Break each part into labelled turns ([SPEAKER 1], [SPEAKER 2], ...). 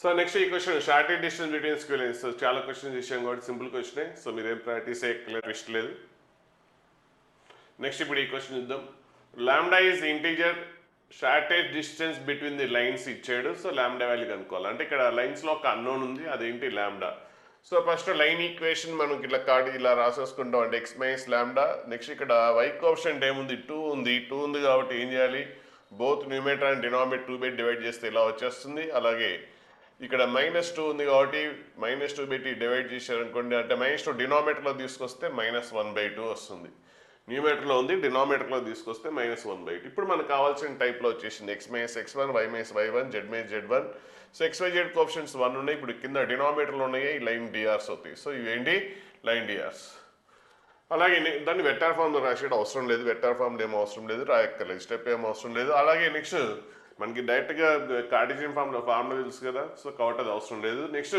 [SPEAKER 1] So next ఈ question shortest distance between square lines. So చాలా questions ఇచ్చాం కాబట్టి సింపుల్ క్వశ్చనే. సో మీరేం ప్రాక్టీస్ చేయక్కర్లేదు, ట్విస్ట్ లేదు. నెక్స్ట్ ఇప్పుడు ఈ క్వశ్చన్ చూద్దాం. Lambda is integer, shortest distance between the lines ఇచ్చాడు. సో లాంబ్డా వాల్యూ కనుక్కోవాలి. అంటే ఇక్కడ లైన్స్లో ఒక అన్నోన్ ఉంది, అదేంటి lambda. So first line equation మనకి ఇలా రాసేసుకుంటాం అంటే ఎక్స్ మైనస్ లాంబ్డా. నెక్స్ట్ ఇక్కడ వై కోఎఫిషియంట్ ఏముంది, 2 ఉంది. 2 ఉంది కాబట్టి ఏం చేయాలి, both numerator and denominator 2 divide చేస్తే ఇలా వచ్చేస్తుంది. అలాగే ఇక్కడ -2 ఉంది కాబట్టి -2 పెట్టి డివైడ్ చేశారనుకోండి, అంటే -2 డినామినేటర్లో తీసుకొస్తే -1/2 వస్తుంది. న్యూమరేటర్లో ఉంది, డినామినేటర్లో తీసుకొస్తే -1/2. ఇప్పుడు మనకు కావాల్సిన టైప్లో వచ్చేసింది x minus x1, y minus y1, z minus z1. So XYZ coefficients 1 ఉన్నాయి. ఇప్పుడు కింద డినామినేటర్లో ఉన్నాయి, ఈ లైన్ డిఆర్స్ అవుతాయి. సో ఇవేంటి లైన్ డిఆర్స్. అలాగే దాన్ని వెక్టార్ ఫామ్లో రాసేయడం అవసరం లేదు, వెక్టార్ ఫామ్లో ఏం అవసరం లేదు, రాయక్కర్లేదు, స్టెప్ ఏం అవసరం లేదు. అలాగే నెక్స్ట్ మనకి డైరెక్ట్గా కార్టేసియన్ ఫార్ములా తెలుసు కదా, సో కాబట్టి అది అవసరం లేదు. నెక్స్ట్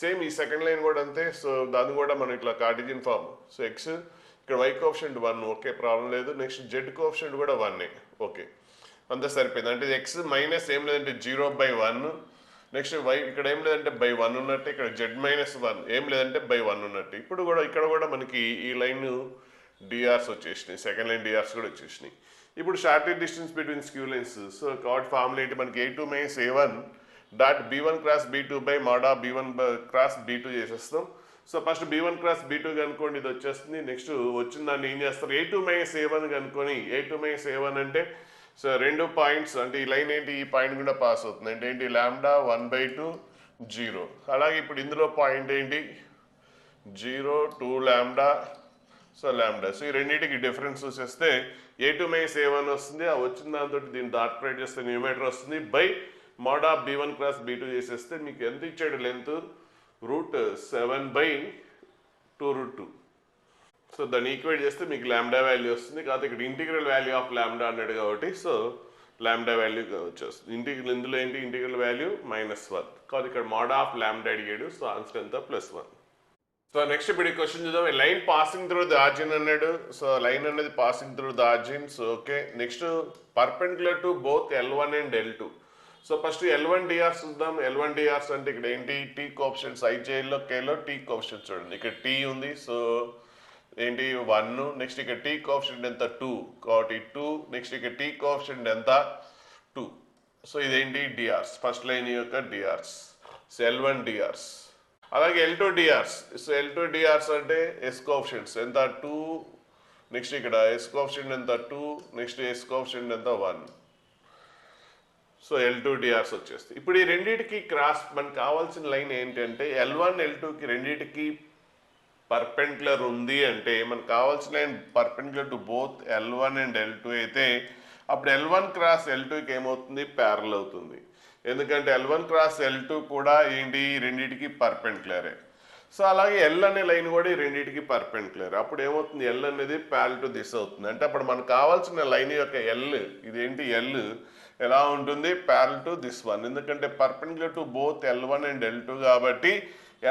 [SPEAKER 1] సేమ్ ఈ సెకండ్ లైన్ కూడా అంతే. సో దాన్ని కూడా మనం ఇట్లా కార్టేసియన్ ఫార్మ్. సో ఎక్స్ ఇక్కడ y కోఎఫిషియంట్ 1, ఓకే ప్రాబ్లం లేదు. నెక్స్ట్ z కోఎఫిషియంట్ కూడా 1, ఓకే అంతా సరిపోయింది. అంటే x మైనస్ ఏం లేదంటే 0/1. నెక్స్ట్ y ఇక్కడ ఏం లేదంటే /1 ఉన్నట్టు, ఇక్కడ z-1 ఏం లేదంటే /1 ఉన్నట్టు. ఇప్పుడు కూడా ఇక్కడ కూడా మనకి ఈ లైన్ డిఆర్స్ వచ్చేసినాయి, సెకండ్ లైన్ డిఆర్స్ కూడా వచ్చేసినాయి. ఇప్పుడు shortest distance between skew lines. So కాబట్టి ఫార్ములా ఏంటి మనకి, a2 minus a1 dot b1 cross b2 by mod of b1 cross b2 చేసేస్తాం. So first b1 cross b2 కనుక్కోండి, ఇది వచ్చేస్తుంది. నెక్స్ట్ వచ్చిన దాన్ని ఏం చేస్తారు, a2 మైనస్ a1 కనుక్కొని, a2 మైనస్ a1 అంటే సో 2 పాయింట్స్, అంటే ఈ లైన్ ఏంటి, ఈ పాయింట్ కూడా పాస్ అవుతుంది. అంటే ఏంటి లాంబ్డా 1/2 0. అలాగే ఇప్పుడు ఇందులో పాయింట్ ఏంటి 0 2 లాంబ్డా. So lambda. సో ఈ రెండింటికి డిఫరెన్స్ వచ్చేస్తే a2 మైనస్ a1 వస్తుంది. ఆ వచ్చిన దాంతో దీన్ని డాట్ చేస్తే న్యూమరేటర్ వస్తుంది by mod of b1 cross b2 చేసేస్తే మీకు ఎంత ఇచ్చాడు లెంత్, √7/2√2. సో దాన్ని ఈక్వేట్ చేస్తే మీకు లాంబ్డా వాల్యూ వస్తుంది. కాకపోతే ఇక్కడ ఇంటిగ్రల్ వాల్యూ ఆఫ్ లాంబ్డా అన్నాడు కాబట్టి సో లాంబ్డా వాల్యూ వచ్చేస్తుంది. ఇందులో ఏంటి ఇంటిగ్రల్ వాల్యూ -1. కాబట్టి ఇక్కడ మోడ్ ఆఫ్ లాంబ్డా అడిగాడు. సో ఆన్సర్ ఎంత +1. సో నెక్స్ట్ ఇప్పుడు ఈ క్వశ్చన్ చూద్దాం. లైన్ పాసింగ్ త్రూ ద ఆర్జిన్ అన్నాడు. సో లైన్ అనేది passing through the ఆర్జిన్. So okay. Next perpendicular to both L1 and L2. So first L1 DRs చూద్దాం. L1 డిఆర్స్ అంటే ఇక్కడ ఏంటి, టీ కోఎఫిషియంట్స్ IJలో Kలో టీ కోఎఫిషియంట్స్ చూడండి. ఇక్కడ టీ ఉంది, సో ఏంటి 1. నెక్స్ట్ ఇక్కడ టీ కోఎఫిషియంట్ ఎంత 2 కాబట్టి 2. నెక్స్ట్ ఇక్కడ టీ కోఎఫిషియంట్ ఎంత 2. సో ఇదేంటి డిఆర్స్, ఫస్ట్ లైన్ యొక్క డిఆర్స్. So L1 DRs. అలాగే L2 DRs. So L2 DRs అంటే ఎస్ కోఎఫిషియంట్స్ ఎంత 2. నెక్స్ట్ ఇక్కడ ఎస్ కోఎఫిషియంట్ ఎంత 2. నెక్స్ట్ ఎస్ కోఎఫిషియంట్ ఎంత 1. సో L2 డిఆర్స్ వచ్చేస్తాయి. ఇప్పుడు ఈ రెండింటికి క్రాస్ మనకు కావాల్సిన లైన్ ఏంటంటే L1 L2కి రెండింటికి పర్పెండిక్యులర్ ఉంది. అంటే మనకు కావాల్సిన line perpendicular to both L1 and L2 అయితే అప్పుడు L1 క్రాస్ L2కి ఏమవుతుంది, ప్యారల్ అవుతుంది. ఎందుకంటే L1 క్రాస్ L2 కూడా ఏంటి రెండింటికి పర్పెండిక్యులరే. సో అలాగే L అనే లైన్ కూడా ఈ రెండింటికి పర్పెండిక్యులర్. అప్పుడు ఏమవుతుంది, L అనేది ప్యారల్ టు దిస్ అవుతుంది. అంటే అప్పుడు మనకు కావాల్సిన లైన్ యొక్క L ఇదేంటి L ఎలా ఉంటుంది, ప్యారల్ టు దిస్ వన్. ఎందుకంటే perpendicular to both L1 and L2 కాబట్టి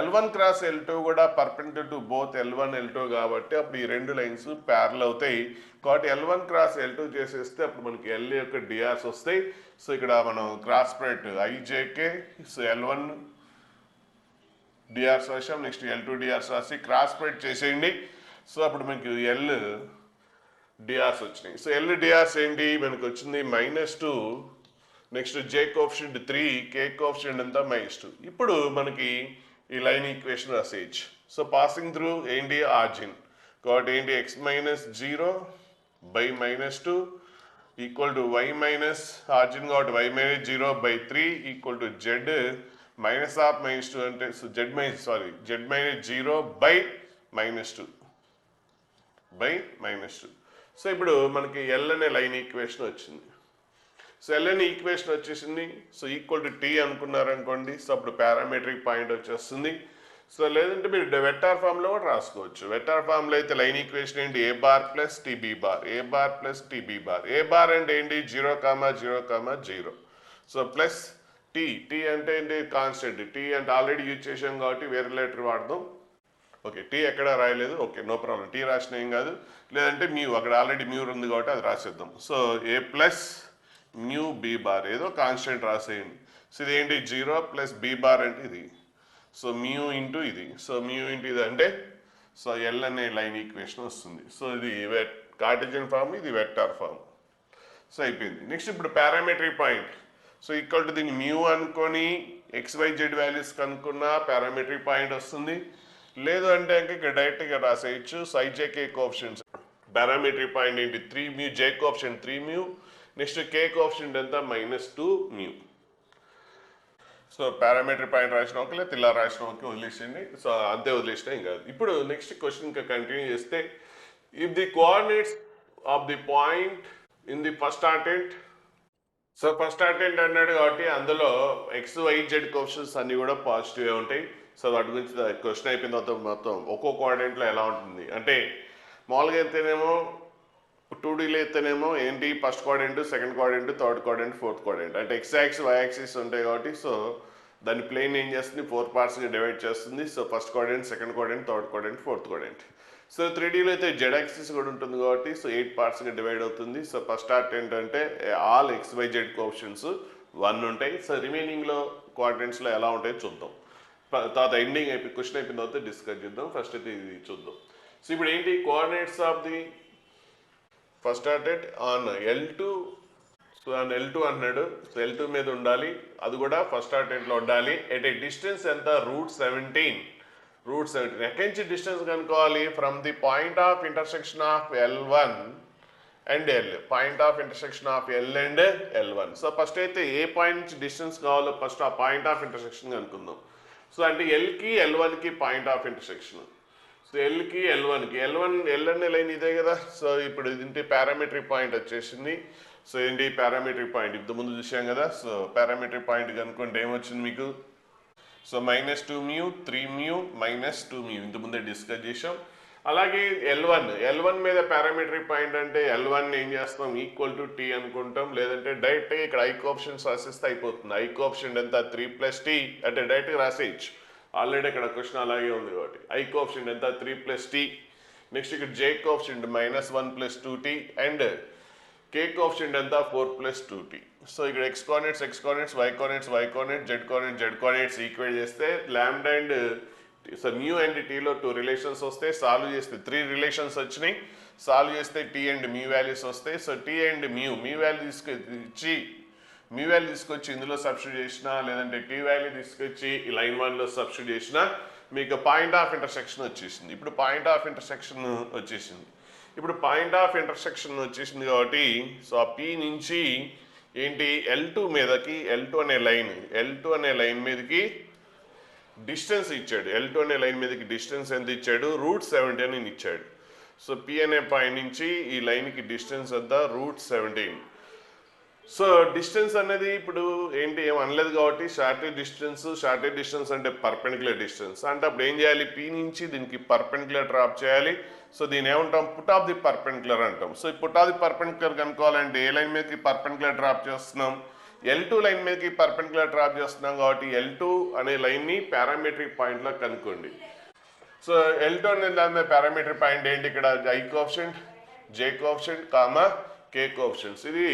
[SPEAKER 1] L1 క్రాస్ L2 కూడా perpendicular to both L1 L2 కాబట్టి అప్పుడు ఈ రెండు లైన్స్ ప్యారల్ అవుతాయి. కాబట్టి L1 క్రాస్ L2 చేసేస్తే అప్పుడు మనకి L యొక్క డిఆర్స్ వస్తాయి. సో ఇక్కడ మనం cross product IJK. So L1 DRs రాసాం, నెక్స్ట్ L2 డిఆర్స్ రాసి క్రాస్ ప్రోడక్ట్ చేసేయండి. సో అప్పుడు మనకి L డిఆర్స్ వచ్చినాయి. సో L డిఆర్స్ ఏంటి మనకు వచ్చింది -2. Next J coefficient 3, K coefficient ఎంత -2. ఇప్పుడు మనకి ఈ లైన్ ఈక్వేషన్ రాసేయచ్చు. సో పాసింగ్ త్రూ ఏంటి ఆర్జిన్ కాబట్టి ఏంటి x minus 0 by -2 equal to y minus origin కాబట్టి y minus 0/3 equal to z minus of -2 అంటే so z minus 0 by -2 so ఇప్పుడు మనకి L అనే లైన్ ఈక్వేషన్ వచ్చింది. సో L అనే ఈక్వేషన్ వచ్చేసింది. సో ఈక్వల్ టు T అనుకున్నారనుకోండి, సో అప్పుడు పారామెట్రిక్ పాయింట్ వచ్చేస్తుంది. సో లేదంటే మీరు వెక్టార్ ఫామ్లో కూడా రాసుకోవచ్చు. వెక్టార్ ఫామ్లో అయితే లైన్ ఈక్వేషన్ ఏంటి, a bar plus TB bar, a bar plus TB bar. a bar అంటే ఏంటి 0, 0, 0. సో ప్లస్ T అంటే ఏంటి కాన్స్టెంట్. T అంటే ఆల్రెడీ యూజ్ చేసాం కాబట్టి వేరే లెటర్ వాడదాం. ఓకే, T ఎక్కడ రాయలేదు, ఓకే నో ప్రాబ్లం. T రాసిన ఏం కాదు. లేదంటే మ్యూ, అక్కడ ఆల్రెడీ మ్యూ ఉంది కాబట్టి అది రాసేద్దాం. So a plus mu B bar ఏదో కాన్స్టెంట్ రాసేయండి. సో ఇది ఏంటి 0 ప్లస్ బీ బార్ అంటే ఇది. సో మ్యూ ఇంటూ ఇది. సో మ్యూ ఇంటూ ఇది అంటే సో ఎల్ అనే లైన్ ఈక్వేషన్ వస్తుంది. సో ఇది కార్టెసియన్ ఫార్మ్, ఇది వెక్టార్ ఫార్మ్. సో అయిపోయింది. నెక్స్ట్ ఇప్పుడు parametric point. So equal to దీన్ని మ్యూ అనుకొని XYZ వాల్యూస్ కనుక్కున్న పారామెట్రీ పాయింట్ వస్తుంది. లేదు అంటే ఇక్కడ డైరెక్ట్గా రాసేయచ్చు. సో IJK కోఎఫిషియెంట్స్ పారామెట్రీ పాయింట్ ఏంటి 3 mu, J coefficient 3 mu, next K coefficient ఎంత -2 మ్యూ. సో పారామెట్రీ పాయింట్ రాసిన ఓకే, లేదా ఇలా రాసిన ఓకే, వదిలేసింది. సో అంతే వదిలేసినా ఏం కాదు. ఇప్పుడు నెక్స్ట్ క్వశ్చన్ ఇంకా కంటిన్యూ చేస్తే, if the coordinates of the point in the first attempt. So first attempt అన్నాడు కాబట్టి అందులో XYZ కోఎఫిషియెంట్స్ అన్ని కూడా పాజిటివే ఉంటాయి. సో వాటి గురించి క్వశ్చన్ అయిపోయిన తర్వాత మొత్తం ఒక్కో కోఆర్డినేట్లో ఎలా ఉంటుంది అంటే, మామూలుగా అయితేనేమో 2Dలో అయితేనేమో ఏంటి first coordinate, second coordinate, third coordinate, fourth coordinate అంటే X యాక్సిస్ Y యాక్సిస్ ఉంటాయి కాబట్టి సో దాని ప్లేన్ ఏం చేస్తుంది 4 పార్ట్స్గా డివైడ్ చేస్తుంది. So first coordinate, second coordinate, third coordinate, fourth coordinate. So 3Dలో అయితే Z యాక్సిస్ కూడా ఉంటుంది కాబట్టి సో 8 పార్ట్స్గా డివైడ్ అవుతుంది. సో ఫస్ట్ అటెంప్ట్ అంటే ఆల్ XYZ కోఎఫిషియెంట్స్ 1 ఉంటాయి. సో రిమైనింగ్లో కోఆర్డినేట్స్లో ఎలా ఉంటాయో చూద్దాం. తర్వాత ఎండింగ్ అయిపోయి క్వశ్చన్ అయిపోయిన తర్వాత డిస్కస్ చేద్దాం. ఫస్ట్ అయితే ఇది చూద్దాం. సో ఇప్పుడు ఏంటి coordinates of the first attempt on L2. So on L2 అన్నాడు. సో L2 మీద ఉండాలి, అది కూడా ఫస్ట్ అటెంప్ట్లో ఉండాలి. ఎట్ ఏ డిస్టెన్స్ ఎంత √17. ఎక్కడి నుంచి డిస్టెన్స్ కనుక్కోవాలి? From the point of intersection of L1 and L. Point of intersection of L and L1. So first అయితే ఏ పాయింట్ నుంచి డిస్టెన్స్ కావాలో ఫస్ట్ ఆ పాయింట్ ఆఫ్ ఇంటర్సెక్షన్ కనుక్కుందాం. సో అంటే Lకి L1కి పాయింట్ ఆఫ్ ఇంటర్సెక్షన్. సో Lకి L1కి L అనే లైన్ ఇదే కదా. సో ఇప్పుడు ఇది పారామెట్రీ పాయింట్ వచ్చేసింది. సో ఏంటి పారామెట్రీ పాయింట్ ఇంత ముందు చూసాం కదా. సో పారామెట్రీ పాయింట్ కనుక్కుంటే ఏమొచ్చింది మీకు? సో -2 మ్యూ, 3 మ్యూ, -2 మ్యూ ఇంత ముందే డిస్కస్ చేసాం. అలాగే L1 మీద పారామెట్రీ పాయింట్ అంటే L1 ఏం చేస్తాం ఈక్వల్ టు T అనుకుంటాం. లేదంటే డైరెక్ట్గా ఇక్కడ I కోఎఫిషియెంట్స్ రాసేస్తే అయిపోతుంది. I కోఎఫిషియెంట్ ఎంత 3 + T అంటే డైరెక్ట్గా రాసేయచ్చు. ఆల్రెడీ ఇక్కడ క్వశ్చన్ అలాగే ఉంది కాబట్టి I కోఎఫిషియెంట్ ఎంత 3 + T. నెక్స్ట్ ఇక్కడ J coefficient -1 + 2T and K coefficient ఎంత 4 + 2T. సో ఇక్కడ X coordinates, Y coordinates, Z coordinates equate చేస్తే lambda and so mu and Tలో 2 రిలేషన్స్ వస్తాయి. సాల్వ్ చేస్తే 3 రిలేషన్స్ వచ్చినాయి. సాల్వ్ చేస్తే T అండ్ మ్యూ వాల్యూస్ వస్తాయి. So T and mu value తీసుకొచ్చి ఇందులో సబ్స్టిట్యూట్ చేసినా, లేదంటే T వాల్యూ తీసుకొచ్చి ఈ లైన్ 1లో సబ్స్టిట్యూట్ చేసినా మీకు పాయింట్ ఆఫ్ ఇంటర్సెక్షన్ వచ్చేసింది. ఇప్పుడు పాయింట్ ఆఫ్ ఇంటర్సెక్షన్ వచ్చేసింది కాబట్టి సో ఆ P నుంచి ఏంటి L2 మీదకి L2 అనే లైన్ మీదకి డిస్టెన్స్ ఇచ్చాడు. L2 అనే లైన్ మీదకి డిస్టెన్స్ ఎంత ఇచ్చాడు? √17 అని ఇచ్చాడు. సో P అనే పాయింట్ నుంచి ఈ లైన్కి డిస్టెన్స్ ఎంత? √17. సో డిస్టెన్స్ అనేది ఇప్పుడు ఏంటి ఏం అనలేదు కాబట్టి షార్టెడ్ డిస్టెన్స్ అంటే పర్పెండిక్యులర్ డిస్టెన్స్ అంటే అప్పుడు ఏం చేయాలి? P నుంచి దీనికి పర్పెండిక్యులర్ డ్రాప్ చేయాలి. సో దీని ఏమంటాం? పుట్ ఆఫ్ ది పర్పెండిక్యులర్ అంటాం. సో ఈ పుట్ ఆఫ్ ది పర్పెండిక్యులర్ కనుక్కోవాలంటే ఏ లైన్ మీదకి పర్పెండిక్యులర్ డ్రాప్ చేస్తున్నాం? L2 లైన్ మీదకి పర్పెండిక్యులర్ డ్రాప్ చేస్తున్నాం కాబట్టి L2 అనే లైన్ని పారామెట్రీ పాయింట్లో కనుక్కోండి. సో L2 అనే దాని మీద పారామెట్రీ పాయింట్ ఏంటి? ఇక్కడ I coefficient, J coefficient, K coefficients. ఇది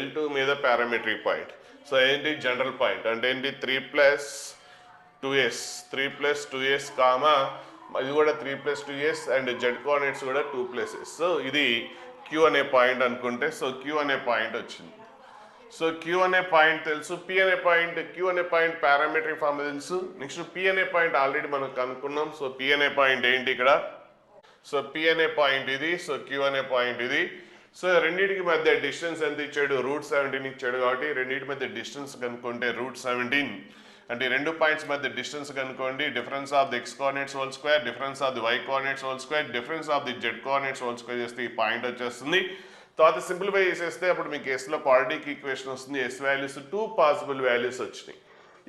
[SPEAKER 1] L2 మీద పారామెట్రీ పాయింట్. సో ఏంటి జనరల్ పాయింట్ అంటే ఏంటి? 3 + 2s ఇది కూడా 3 + 2s అండ్ Z కోఆర్డినేట్స్ కూడా 2 + s. సో ఇది Q అనే పాయింట్ అనుకుంటే సో Q అనే పాయింట్ వచ్చింది. సో Q అనే పాయింట్ తెలుసు. Q అనే పాయింట్ పారామెట్రీ ఫార్మ్ తెలుసు. నెక్స్ట్ P అనే పాయింట్ ఆల్రెడీ మనం కనుక్కున్నాం. సో P అనే పాయింట్ ఏంటి ఇక్కడ? సో P అనే పాయింట్ ఇది. సో Q అనే పాయింట్ ఇది. సో రెండింటికి మధ్య డిస్టెన్స్ ఎంత ఇచ్చాడు? √17 ఇచ్చాడు కాబట్టి రెండింటి మధ్య డిస్టెన్స్ కనుక్కుంటే √17 అంటే రెండు పాయింట్స్ మధ్య డిస్టెన్స్ కనుక్కోండి. Difference of the X coordinates whole square, difference of the Y coordinates whole square, difference of the Z coordinates whole square చేస్తే ఈ పాయింట్ వచ్చేస్తుంది. తర్వాత సింప్లిఫై చేసేస్తే అప్పుడు మీకు Sలో క్వాడ్రాటిక్ ఈక్వేషన్ వస్తుంది. S వాల్యూస్ 2 పాసిబుల్ వాల్యూస్ వచ్చినాయి.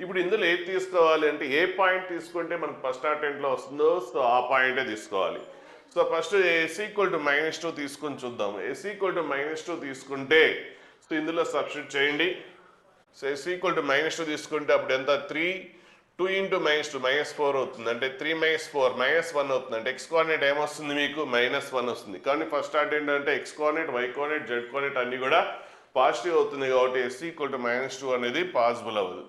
[SPEAKER 1] ఇప్పుడు ఇందులో ఏది తీసుకోవాలి అంటే ఏ పాయింట్ తీసుకుంటే మనకు ఫస్ట్ అటెంప్ట్లో వస్తుందో సో ఆ పాయింటే తీసుకోవాలి. సో ఫస్ట్ S = -2 తీసుకొని చూద్దాం. S = -2 తీసుకుంటే సో ఇందులో సబ్స్టిట్యూట్ చేయండి. సో S = -2 తీసుకుంటే అప్పుడు ఎంత? 2 × -2 -4 అవుతుంది. అంటే 3 - 4 -1 అవుతుంది. అంటే X కోఆర్డినేట్ ఏమొస్తుంది మీకు? -1 వస్తుంది. కానీ ఫస్ట్ అటెంప్ట్ అంటే X coordinate, Y coordinate, Z coordinate అన్నీ కూడా పాజిటివ్ అవుతుంది కాబట్టి ఎస్ ఈక్వల్ టు -2 అనేది పాసిబుల్ అవ్వదు.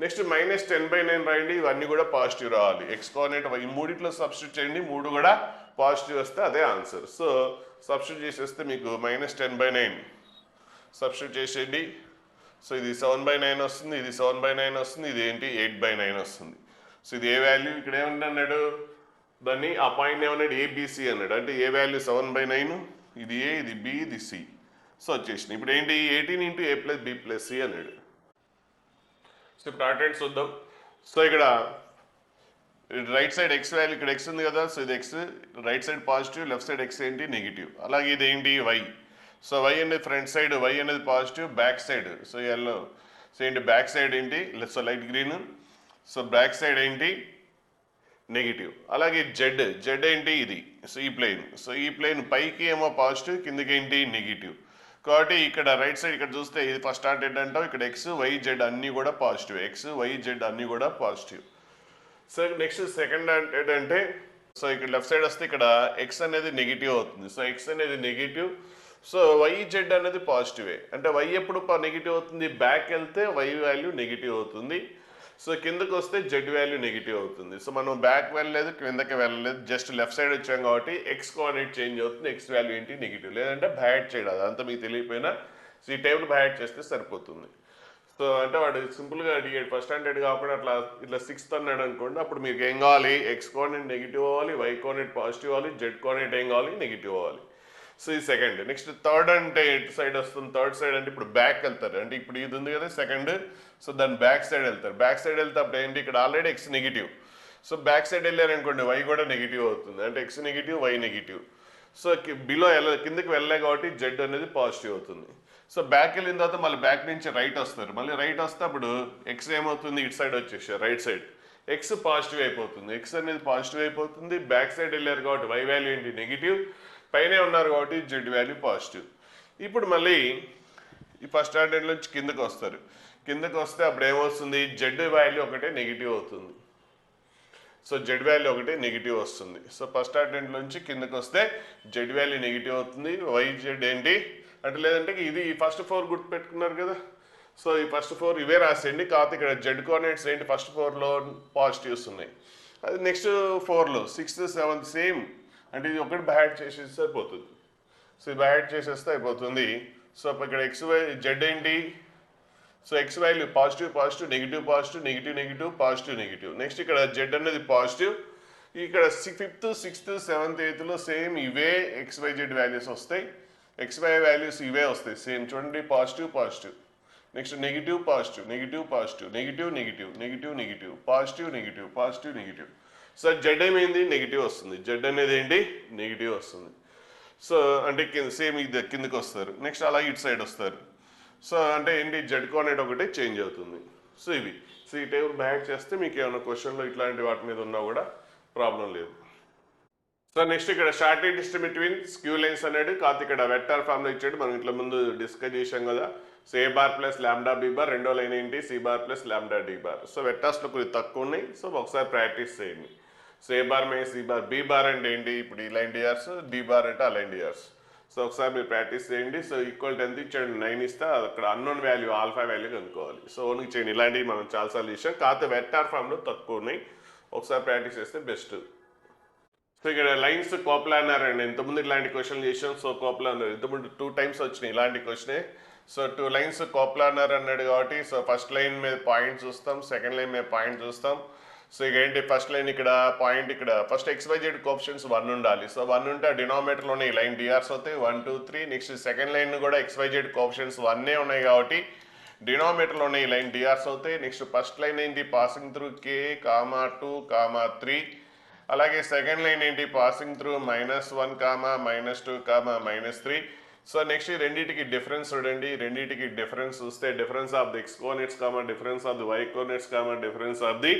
[SPEAKER 1] నెక్స్ట్ -10/9 రాయండి, ఇవన్నీ కూడా పాజిటివ్ రావాలి. ఎక్స్ కోఆర్డినేట్ ఈ మూడిట్లో సబ్స్టిట్యూట్ చేయండి, మూడు కూడా పాజిటివ్ వస్తే అదే ఆన్సర్. సో సబ్స్టిట్యూట్ చేసేస్తే మీకు -10/9 సబ్స్టిట్యూట్ చేసేయండి. సో ఇది 7/9 వస్తుంది, ఇది 7/9 వస్తుంది, ఇది ఏంటి 8/9 వస్తుంది. సో ఇది ఏ వాల్యూ ఇక్కడ ఏమన్నాడు, దాన్ని ఆ పాయింట్ ఏమన్నాడు ఏబిసి అన్నాడు. అంటే ఏ వాల్యూ 7/9, ఇది ఏ, ఇది బి, ఇది సి. సో వచ్చేసింది. ఇప్పుడు ఏంటి 18 × a + b + c అన్నాడు. సో ఇప్పుడు అటెండ్ చూద్దాం. సో ఇక్కడ రైట్ సైడ్ ఎక్స్ వాల్యూ, ఇక్కడ ఎక్స్ ఉంది కదా, సో ఇది X, right side positive, left side X ఏంటి నెగిటివ్. అలాగే ఇది ఏంటి వై. సో వై అనేది ఫ్రంట్ సైడ్, వై అనేది positive, back side so yellow, so ఏంటి బ్యాక్ సైడ్ ఏంటి, so light green, so back side ఏంటి నెగిటివ్. అలాగే జెడ్, జెడ్ ఏంటి ఇది, సో ఈ ప్లేన్, సో ఈ ప్లేన్ పైకి ఏమో పాజిటివ్, కిందకి ఏంటి నెగిటివ్. కాబట్టి ఇక్కడ రైట్ సైడ్ ఇక్కడ చూస్తే ఇది ఫస్ట్ ఆర్డర్ ఏంటంటావు, ఇక్కడ ఎక్స్ వై జెడ్ అన్నీ కూడా పాజిటివ్, ఎక్స్ వై జెడ్ అన్నీ కూడా పాజిటివ్. సో నెక్స్ట్ సెకండ్ ఏంటంటే, సో ఇక్కడ లెఫ్ట్ సైడ్ వస్తే ఇక్కడ ఎక్స్ అనేది నెగిటివ్ అవుతుంది. సో ఎక్స్ అనేది నెగిటివ్, సో వై జెడ్ అనేది పాజిటివే. అంటే వై ఎప్పుడు నెగిటివ్ అవుతుంది, బ్యాక్ వెళ్తే వై వాల్యూ నెగిటివ్ అవుతుంది. సో కిందకు వస్తే జెడ్ వాల్యూ నెగిటివ్ అవుతుంది. సో మనం బ్యాక్ వెళ్ళలేదు, కిందకి వెళ్ళలేదు, జస్ట్ లెఫ్ట్ సైడ్ వచ్చాం కాబట్టి ఎక్స్ కోఆర్డినేట్ చేంజ్ అవుతుంది, ఎక్స్ వాల్యూ ఏంటి నెగిటివ్. లేదంటే బ్యాడ్ చేయడం, అదంతా మీకు తెలియకపోయినా సో ఈ టేబుల్ బ్యాడ్ చేస్తే సరిపోతుంది. సో అంటే వాడు సింపుల్గా అడిగాడు, ఫస్ట్ స్టాండర్డ్ కాకుండా అట్లా ఇట్లా 6th అన్నాడు అనుకోండి, అప్పుడు మీకు ఏం కావాలి, ఎక్స్ కోఆర్డినేట్ నెగిటివ్ అవ్వాలి, వై కోఆర్డినేట్ పాజిటివ్ అవ్వాలి, జెడ్ కోఆర్డినేట్ ఏం కావాలి నెగిటివ్ అవ్వాలి. సో ఈ సెకండ్. నెక్స్ట్ థర్డ్ అంటే ఎటు సైడ్ వస్తుంది, థర్డ్ సైడ్ అంటే ఇప్పుడు బ్యాక్ వెళ్తారు, అంటే ఇప్పుడు ఇది ఉంది కదా సెకండ్, సో దాని బ్యాక్ సైడ్ వెళ్తారు. బ్యాక్ సైడ్ వెళ్తే అప్పుడు ఏంటి, ఇక్కడ already X negative, so back side వెళ్ళారు అనుకోండి వై కూడా నెగిటివ్ అవుతుంది, అంటే X negative Y negative. So below కిందకి వెళ్ళలే కాబట్టి జెడ్ అనేది పాజిటివ్ అవుతుంది. సో బ్యాక్ వెళ్ళిన తర్వాత మళ్ళీ బ్యాక్ నుంచి రైట్ వస్తారు, మళ్ళీ రైట్ వస్తే అప్పుడు ఎక్స్ ఏమవుతుంది, ఇటు సైడ్ వచ్చేసారు రైట్ సైడ్, ఎక్స్ పాజిటివ్ అయిపోతుంది, ఎక్స్ అనేది పాజిటివ్ అయిపోతుంది. బ్యాక్ సైడ్ వెళ్ళారు కాబట్టి వై వాల్యూ ఏంటి నెగిటివ్, పైనే ఉన్నారు కాబట్టి జెడ్ వాల్యూ పాజిటివ్. ఇప్పుడు మళ్ళీ ఈ ఫస్ట్ ఆర్డర్ నుంచి కిందకు వస్తారు, కిందకు వస్తే అప్పుడు ఏమవుతుంది, జెడ్ వాల్యూ ఒకటే నెగిటివ్ అవుతుంది. సో జెడ్ వాల్యూ ఒకటే నెగిటివ్ వస్తుంది. సో ఫస్ట్ ఆర్డర్ నుంచి కిందకు వస్తే జెడ్ వాల్యూ నెగిటివ్ అవుతుంది, వై జెడ్ ఏంటి అంటే, లేదంటే ఇది ఈ ఫస్ట్ 4 గుర్తుపెట్టుకున్నారు కదా, సో ఈ ఫస్ట్ 4 ఇవే రాసేయండి. కాకపోతే ఇక్కడ జెడ్ కోఆర్డినేట్స్ ఏంటి, ఫస్ట్ 4లో పాజిటివ్స్ ఉన్నాయి, అది నెక్స్ట్ 4లో 6th 7th సేమ్, అంటే ఇది ఒకటి బ్యాడ్ చేసేస్తే సరిపోతుంది. సో ఇది బ్యాడ్ చేసేస్తే అయిపోతుంది. సో ఇక్కడ ఎక్స్ వై జెడ్ ఏంటి, so X value positive positive, negative positive, negative negative, positive negative. Next ఇక్కడ జెడ్ అనేది పాజిటివ్, ఇక్కడ 5th 6th 7th 8thలో సేమ్ ఇవే ఎక్స్ వై జెడ్ వాల్యూస్ వస్తాయి, ఎక్స్ వై వాల్యూస్ ఇవే వస్తాయి సేమ్. చూడండి positive positive, next negative positive, negative positive, negative negative, negative negative, positive negative, positive negative. So Z ఏమైంది negative వస్తుంది, Z అనేది ఏంటి negative వస్తుంది. సో అంటే సేమ్ ఇది కిందకి వస్తారు, నెక్స్ట్ అలా ఇటు సైడ్ వస్తారు. సో అంటే ఏంటి జెడ్ కోఆర్డినేట్ ఒకటి చేంజ్ అవుతుంది. సో ఇవి సో ఈ టేబుల్ బ్యాక్ చేస్తే మీకు ఏమైనా క్వశ్చన్లో ఇట్లాంటి వాటి మీద ఉన్నా కూడా ప్రాబ్లం లేదు. సో నెక్స్ట్ ఇక్కడ shortest distance between skew lines అనేది కాదు, ఇక్కడ వెక్టార్ ఫామ్లో ఇచ్చాడు, మనం ఇట్లా ముందు డిస్కస్ చేసాం కదా. So A bar plus lambda B bar, రెండో లైన్ ఏంటి C bar plus lambda D bar. So వెక్టార్స్లో కొద్దిగా తక్కువ ఉన్నాయి, సో ఒకసారి ప్రాక్టీస్ చేయండి. సో ఏ బార్ మే సి బార్, బి బార్ అంటే ఏంటి ఇప్పుడు ఈ లైన్ డిఆర్స్, డి బార్ అంటే ఆ లైన్ డిఆర్స్. సో ఒకసారి మీరు ప్రాక్టీస్ చేయండి. సో ఈక్వల్ 10 ఇచ్చాడు, 9 ఇస్తే అక్కడ అన్నోన్ వాల్యూ ఆల్ఫా వాల్యూ కనుక్కోవాలి. సో ఓన్కి చేయండి, ఇలాంటివి మనం చాలాసార్లు చేసాం, కాకపోతే వెక్టార్ ఫామ్లో తక్కువ ఉన్నాయి, ఒకసారి ప్రాక్టీస్ చేస్తే బెస్ట్. సో ఇక్కడ లైన్స్ కోప్లానర్ అండి, ఇంతకుముందు ఇలాంటి క్వశ్చన్ చేసాం. సో కోప్లానర్ ఇంతకుముందు 2 times వచ్చినాయి ఇలాంటి క్వశ్చనే. సో 2 lines కోప్లానర్ అన్నాడు కాబట్టి, సో ఫస్ట్ లైన్ మీద పాయింట్ చూస్తాం, సెకండ్ లైన్ మీద పాయింట్ చూస్తాం. సో ఇక ఏంటి ఫస్ట్ లైన్ ఇక్కడ పాయింట్, ఇక్కడ ఫస్ట్ XYZ కోఆప్షన్స్ 1 ఉండాలి. సో 1 ఉంటే ఆ డినామినేటర్లోనే ఈ లైన్ డిఆర్స్ అవుతాయి 1 2 3. నెక్స్ట్ సెకండ్ లైన్ కూడా XYZ కోఆప్షన్స్ 1 ఉన్నాయి కాబట్టి డినామినేటర్లోనే ఈ లైన్ డిఆర్స్ అవుతాయి. నెక్స్ట్ ఫస్ట్ లైన్ ఏంటి పాసింగ్ త్రూ K, 2, 3. అలాగే సెకండ్ లైన్ ఏంటి పాసింగ్ త్రూ -1, -2, -3. సో నెక్స్ట్ ఈ రెండింటికి డిఫరెన్స్ చూడండి, రెండింటికి డిఫరెన్స్ చూస్తే difference of the x coordinates, difference of the y coordinates, difference of the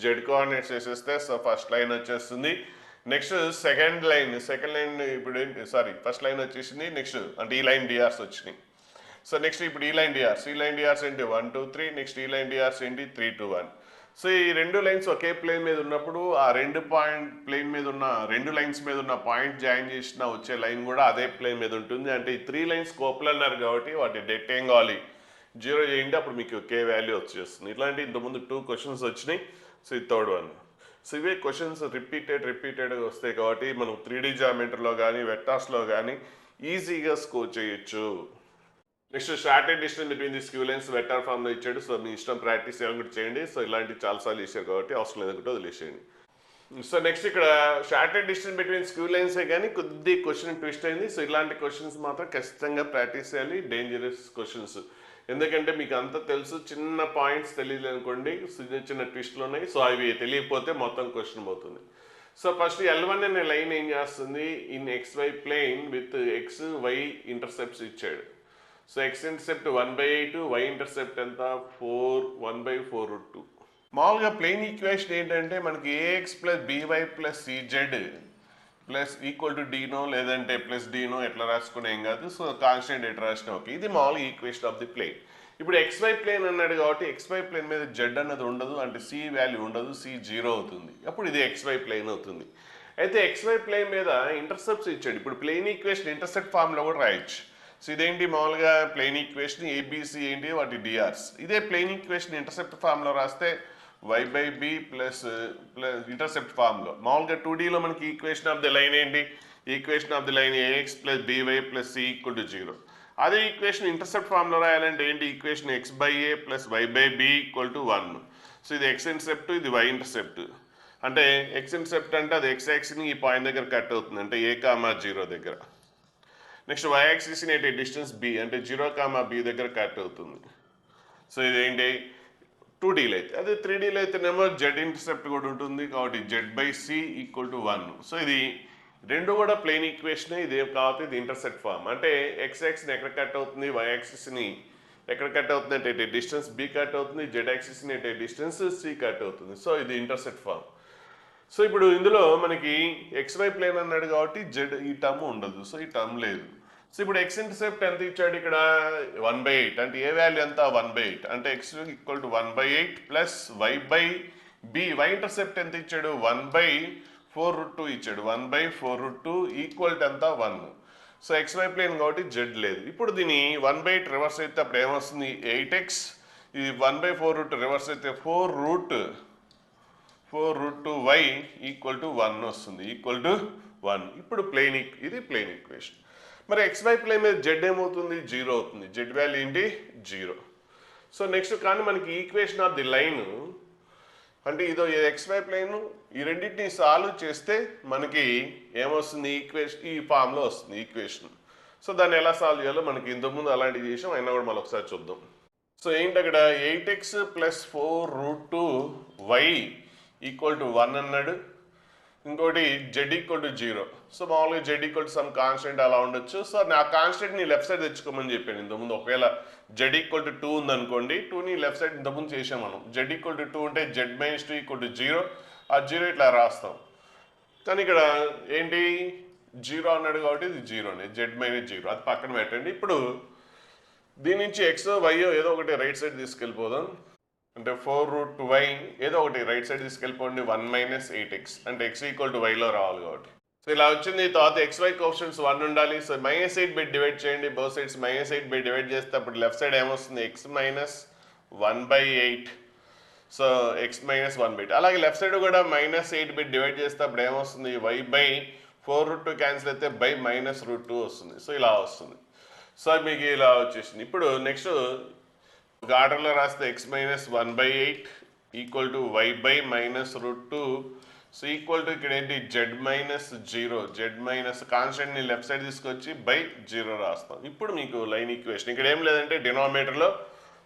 [SPEAKER 1] z coordinates వేసేస్తే సో ఫస్ట్ లైన్ వచ్చేస్తుంది. నెక్స్ట్ సెకండ్ లైన్ ఇప్పుడు ఏంటి ఫస్ట్ లైన్ వచ్చేసింది. నెక్స్ట్ అంటే ఈ లైన్ డిఆర్స్ వచ్చినాయి. సో నెక్స్ట్ ఇప్పుడు ఈ లైన్ డిఆర్స్ ఏంటి 1 2 3. నెక్స్ట్ ఈ లైన్ డిఆర్స్ ఏంటి 3 2 1. సో ఈ రెండు లైన్స్ ఒకే ప్లేన్ మీద ఉన్నప్పుడు ఆ రెండు ప్లేన్ మీద ఉన్న రెండు లైన్స్ మీద ఉన్న పాయింట్ జాయిన్ చేసిన వచ్చే లైన్ కూడా అదే ప్లేన్ మీద ఉంటుంది. అంటే ఈ 3 లైన్స్ కోప్లన్నారు కాబట్టి వాటి డెట్ ఏం కావాలి, 0 చేయండి, అప్పుడు మీకు కే వాల్యూ వచ్చేస్తుంది. ఇట్లాంటి ఇంతకుముందు 2 క్వశ్చన్స్ వచ్చినాయి. సో ఇది థర్డ్ వన్. సో ఇవే క్వశ్చన్స్ రిపీటెడ్గా వస్తాయి కాబట్టి మనం 3D జామెట్రీలో కానీ వెక్టార్స్లో కానీ ఈజీగా స్కోర్ చేయొచ్చు. Next shortest distance between the skew lines vector ఫామ్లో ఇచ్చాడు. సో మీ ఇష్టం, ప్రాక్టీస్ ఏమనుకుంటే చేయండి. సో ఇలాంటివి చాలాసార్లు ఇచ్చారు కాబట్టి అవసరం లేదనుకుంటే వదిలేసేయండి. సో నెక్స్ట్ ఇక్కడ షార్టెడ్ డిస్టెన్స్ బిట్వీన్ స్క్యూ లైన్సే కానీ కొద్ది క్వశ్చన్ ట్విస్ట్ అయింది. సో ఇలాంటి క్వశ్చన్స్ మాత్రం ఖచ్చితంగా ప్రాక్టీస్ చేయాలి, డేంజరస్ క్వశ్చన్స్. ఎందుకంటే మీకు అంతా తెలుసు, చిన్న పాయింట్స్ తెలియదు అనుకోండి, చిన్న చిన్న ట్విస్ట్లు ఉన్నాయి. సో అవి తెలియకపోతే మొత్తం క్వశ్చన్ పోతుంది. సో ఫస్ట్ L1 అనే లైన్ ఏం చేస్తుంది, in XY plane with XY intercepts ఇచ్చాడు. So X intercept 1/8, Y intercept ఎంత 4, 1/4√2. మామూలుగా ప్లేన్ ఈక్వేషన్ ఏంటంటే మనకి AX + BY + CZ plus equal to D no లేదంటే ప్లస్ డీనో ఎట్లా రాసుకునే ఏం కాదు. సో కాన్స్టెంట్ ఎట్లా రాసినా ఓకే. ఇది మామూలుగా ఈక్వేషన్ ఆఫ్ ది ప్లేన్. ఇప్పుడు XY ప్లేన్ అన్నాడు కాబట్టి XY ప్లేన్ మీద Z అన్నది ఉండదు, అంటే C వాల్యూ ఉండదు, C 0 అవుతుంది. అప్పుడు ఇది XY ప్లేన్ అవుతుంది. అయితే XY ప్లేన్ మీద ఇంటర్సెప్ట్స్ ఇచ్చాడు. ఇప్పుడు ప్లేన్ ఈక్వేషన్ ఇంటర్సెప్ట్ ఫామ్లో కూడా రాయొచ్చు. సో ఇదేంటి, మామూలుగా ప్లేన్ ఈక్వేషన్ ABC ఏంటి, వాటి డిఆర్స్. ఇదే ప్లేన్ ఈక్వేషన్ ఇంటర్సెప్ట్ ఫామ్లో రాస్తే y/b ప్లస్ ఇంటర్సెప్ట్ ఫామ్లో. మామూలుగా 2Dలో మనకి ఈక్వేషన్ ఆఫ్ ది లైన్ ఏంటి, equation of the line AX + BY + C = 0. అదే ఈక్వేషన్ ఇంటర్సెప్ట్ ఫామ్లో రాయాలంటే ఏంటి, ఈక్వేషన్ x/a + y/b = 1. సో ఇది X ఇంటర్సెప్ట్, ఇది Y ఇంటర్సెప్ట్. అంటే X ఇంటర్సెప్ట్ అంటే అది X యాక్సిస్ని ఈ పాయింట్ దగ్గర కట్ అవుతుంది, అంటే a,0 దగ్గర. నెక్స్ట్ Y యాక్సిస్ని అయితే డిస్టెన్స్ b, అంటే 0,b దగ్గర కట్ అవుతుంది. సో ఇదేంటి 2Dలో అయితే. అదే 3Dలో అయితేనేమో Z ఇంటర్సెప్ట్ కూడా ఉంటుంది కాబట్టి Z/C = 1. సో ఇది రెండు కూడా ప్లేన్ ఈక్వేషనే. ఇదేం కాబట్టి ఇది ఇంటర్సెప్ట్ ఫామ్. అంటే X యాక్సిస్ని ఎక్కడ కట్ అవుతుంది, Y యాక్సిస్ని ఎక్కడ కట్ అవుతుంది అంటే డిస్టెన్స్ B కట్ అవుతుంది, Z యాక్సిస్ని అంటే డిస్టెన్స్ C కట్ అవుతుంది. సో ఇది ఇంటర్సెప్ట్ ఫామ్. సో ఇప్పుడు ఇందులో మనకి XY ప్లేన్ అన్నాడు కాబట్టి Z ఈ టర్మ్ ఉండదు. సో ఈ టర్మ్ లేదు. సో ఇప్పుడు X ఇంటర్సెప్ట్ ఎంత ఇచ్చాడు ఇక్కడ 1/8, అంటే ఏ వాల్యూ ఎంత 1/8, అంటే X = 1/8 plus Y/b. Y intercept ఎంత ఇచ్చాడు 1/4√2 ఇచ్చాడు. 1/4√2 ఈక్వల్ టు ఎంత 1. సో XY ప్లేన్ కాబట్టి Z లేదు. ఇప్పుడు దీన్ని 1/8 రివర్స్ అయితే అప్పుడు ఏమొస్తుంది 8x, ఇది 1/4√2 రివర్స్ అయితే 4√2y = 1 వస్తుంది, = 1. ఇప్పుడు ఇది ప్లేన్ ఈక్వేషన్. మరి XY ప్లేన్ మీద Z ఏమవుతుంది 0 అవుతుంది. Z వాల్యూ ఏంటి 0. సో నెక్స్ట్ కానీ మనకి ఈక్వేషన్ ఆఫ్ ది లైన్ అంటే ఇదో XY ప్లేన్, ఈ రెండింటిని సాల్వ్ చేస్తే మనకి ఏమొస్తుంది ఈక్వేషన్, ఈ ఫామ్లో వస్తుంది ఈక్వేషన్. సో దాన్ని ఎలా సాల్వ్ చేయాలో మనకి ఇంతకుముందు అలాంటివి చేసాం, అయినా కూడా మళ్ళీ ఒకసారి చూద్దాం. సో ఏంటి అక్కడ 8x + 4√2y = 1 అన్నాడు. ఇంకోటి Z = 0. సో మామూలుగా Z = సమ్ కాన్స్టెంట్ అలా ఉండొచ్చు. సో నా కాన్స్టెంట్ని లెఫ్ట్ సైడ్ తెచ్చుకోమని చెప్పాను ఇంతకుముందు. ఒకవేళ Z = 2 ఉందనుకోండి, 2ని లెఫ్ట్ సైడ్ ఇంతకుముందు చేసాం మనం. Z = 2 ఉంటే Z - 2 = 0. ఆ 0 ఇట్లా రాస్తాం. కానీ ఇక్కడ ఏంటి 0 అన్నాడు కాబట్టి ఇది 0నే, Z - 0 అది పక్కన పెట్టండి. ఇప్పుడు దీని నుంచి X Y ఏదో ఒకటి రైట్ సైడ్ తీసుకెళ్ళిపోదాం. అంటే 4√2y ఏదో ఒకటి రైట్ సైడ్ తీసుకెళ్ళిపోండి. 1 - 8x అంటే X = Yలో రావాలి కాబట్టి. సో ఇలా వచ్చింది. తర్వాత XY కోఎఫిషియంట్స్ 1 ఉండాలి. సో -8 డివైడ్ చేయండి, బోత్ సైడ్స్ -8 డివైడ్ చేస్తే అప్పుడు లెఫ్ట్ సైడ్ ఏమొస్తుంది X - 1/8. So X - 1/8. అలాగే లెఫ్ట్ సైడ్ కూడా -8 డివైడ్ చేస్తే అప్పుడు ఏమొస్తుంది y/4√2 క్యాన్సిల్ అయితే -√2 వస్తుంది. సో ఇలా వస్తుంది. సో మీకు ఇలా వచ్చేసింది. ఇప్పుడు నెక్స్ట్ ఒక ఆర్డర్లో రాస్తే X - 1/8 = y/-√2. So equal to ఇక్కడ ఏంటి Z - 0, Z కాన్స్టెంట్ని లెఫ్ట్ సైడ్ తీసుకొచ్చి /0 రాస్తాం. ఇప్పుడు మీకు లైన్ ఈక్వేషన్ ఇక్కడ ఏం లేదంటే డినామినేటర్లో